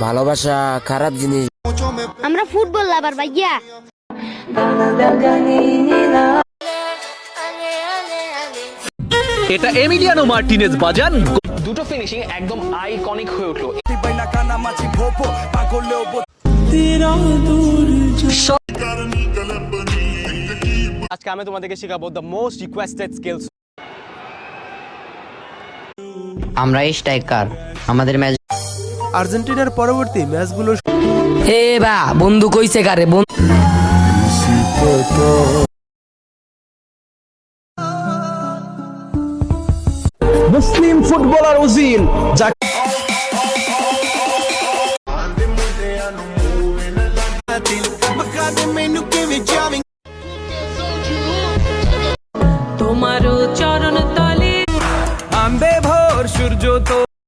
ভালোবাসা খারাপ জিনিস। আমরা ফুটবল লাভার ভাইয়া। এটা এমিলিয়ানো মার্টিনেজ বাজান। দুটো ফিনিশিং একদম আইকনিক হয়ে উঠলো। আজকে আমি তোমাদেরকে শেখাবো দ্য মোস্ট রিকোয়েস্টেড স্কিলস। আমরা স্ট্রাইকার, আমাদের ম্যাচ আর্জেন্টিনার পরবর্তী ম্যাচগুলো এ বা বন্ধু কইছে কারে মুসলিম ফুটবলার ওজিল তোমারও চরণ তলে আম্বে ভোর সূর্য তো